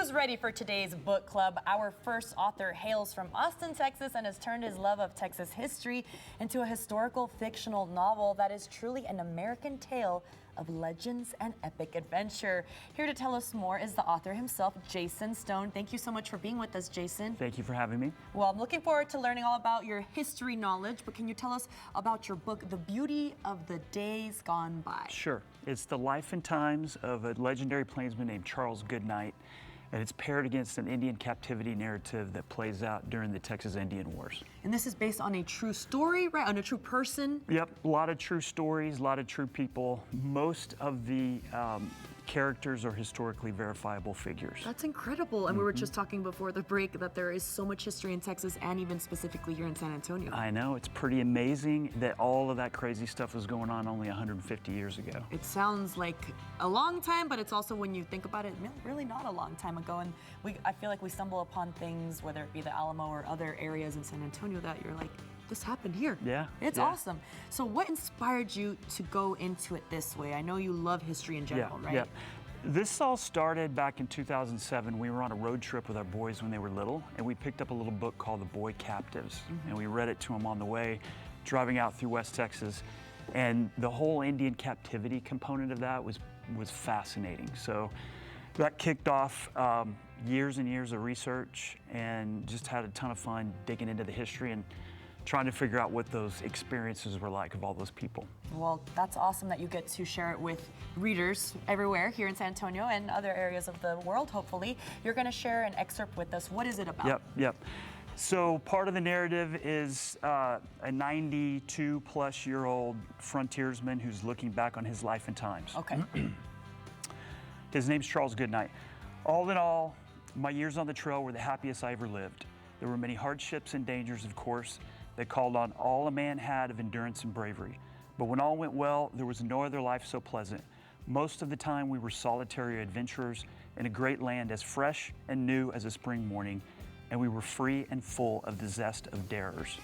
Who's ready for today's book club? Our first author hails from Austin, Texas, and has turned his love of Texas history into a historical fictional novel that is truly an American tale of legends and epic adventure. Here to tell us more is the author himself, Jason Stone. Thank you so much for being with us, Jason. Thank you for having me. Well, I'm looking forward to learning all about your history knowledge, but can you tell us about your book, The Beauty of the Days Gone By? Sure. It's the life and times of a legendary plainsman named Charles Goodnight, and it's paired against an Indian captivity narrative that plays out during the Texas Indian Wars. And this is based on a true story, right? On a true person? Yep, a lot of true stories, a lot of true people. Most of the characters are historically verifiable figures. That's incredible. And we were just talking before the break that there is so much history in Texas and even specifically here in San Antonio. I know, it's pretty amazing that all of that crazy stuff was going on only 150 years ago. It sounds like a long time, but it's also, when you think about it, really not a long time ago. And I feel like we stumble upon things, whether it be the Alamo or other areas in San Antonio, that you're like, this happened here. Yeah. It's awesome. So what inspired you to go into it this way? I know you love history in general, right? Yeah. This all started back in 2007. We were on a road trip with our boys when they were little, and we picked up a little book called The Boy Captives, and we read it to them on the way, driving out through West Texas. And the whole Indian captivity component of that was fascinating. So that kicked off years and years of research, and just had a ton of fun digging into the history and trying to figure out what those experiences were like of all those people. Well, that's awesome that you get to share it with readers everywhere here in San Antonio and other areas of the world, hopefully. You're going to share an excerpt with us. What is it about? Yep. So part of the narrative is a 92-plus-year-old frontiersman who's looking back on his life and times. Okay. His name's Charles Goodnight. All in all, my years on the trail were the happiest I ever lived. There were many hardships and dangers, of course, that called on all a man had of endurance and bravery. But when all went well, there was no other life so pleasant. Most of the time, we were solitary adventurers in a great land as fresh and new as a spring morning, and we were free and full of the zest of darers.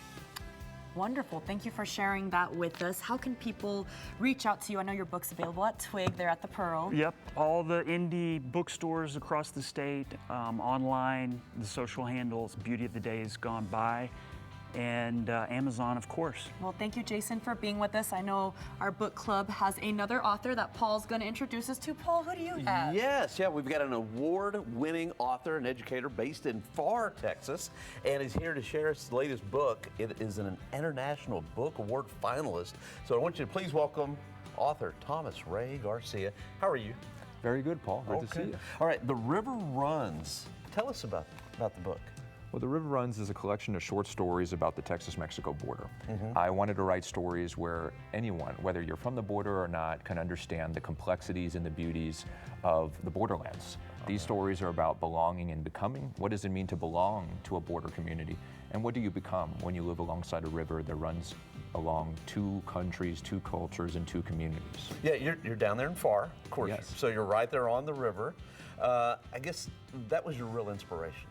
Wonderful. Thank you for sharing that with us. How can people reach out to you? I know your book's available at Twig. They're at the Pearl. Yep. All the indie bookstores across the state, online, the social handles, Beauty of the Days Gone By, and Amazon, of course. Well, thank you, Jason, for being with us. I know our book club has another author that Paul's going to introduce us to. Paul, who do you have? Yes, we've got an award-winning author and educator based in Pharr, Texas, and he's here to share his latest book. It is an International Book Award finalist. So I want you to please welcome author Thomas Ray Garcia. How are you? Very good, Paul. Good to see you. All right, The River Runs. Tell us about the book. Well, The River Runs is a collection of short stories about the Texas-Mexico border. I wanted to write stories where anyone, whether you're from the border or not, can understand the complexities and the beauties of the borderlands. These stories are about belonging and becoming. What does it mean to belong to a border community? And what do you become when you live alongside a river that runs along two countries, two cultures, and two communities? Yeah, you're down there in Pharr, of course. Yes. So you're right there on the river. I guess that was your real inspiration,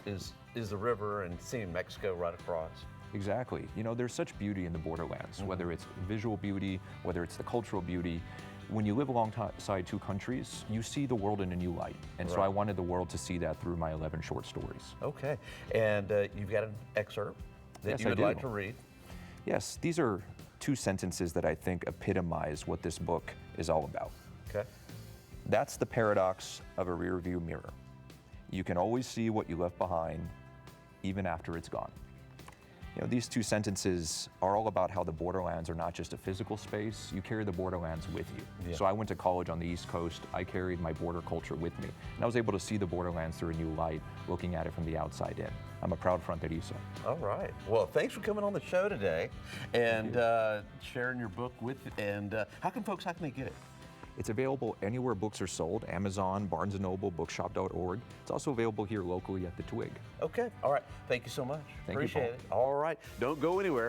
is the river and seeing Mexico right across. Exactly. You know, there's such beauty in the borderlands, whether it's visual beauty, whether it's the cultural beauty. When you live alongside two countries, you see the world in a new light. And so I wanted the world to see that through my 11 short stories. Okay. And you've got an excerpt that you would like to read. Yes, these are two sentences that I think epitomize what this book is all about. Okay. That's the paradox of a rearview mirror. You can always see what you left behind, even after it's gone. You know, these two sentences are all about how the borderlands are not just a physical space, you carry the borderlands with you. Yeah. So I went to college on the East Coast, I carried my border culture with me, and I was able to see the borderlands through a new light, looking at it from the outside in. I'm a proud fronterizo. All right. Well, thanks for coming on the show today and sharing your book with, and how can they get it? It's available anywhere books are sold, Amazon, Barnes & Noble, bookshop.org. It's also available here locally at the Twig. Okay. All right. Thank you so much. Thank you, Appreciate Paul. it. All right. Don't go anywhere.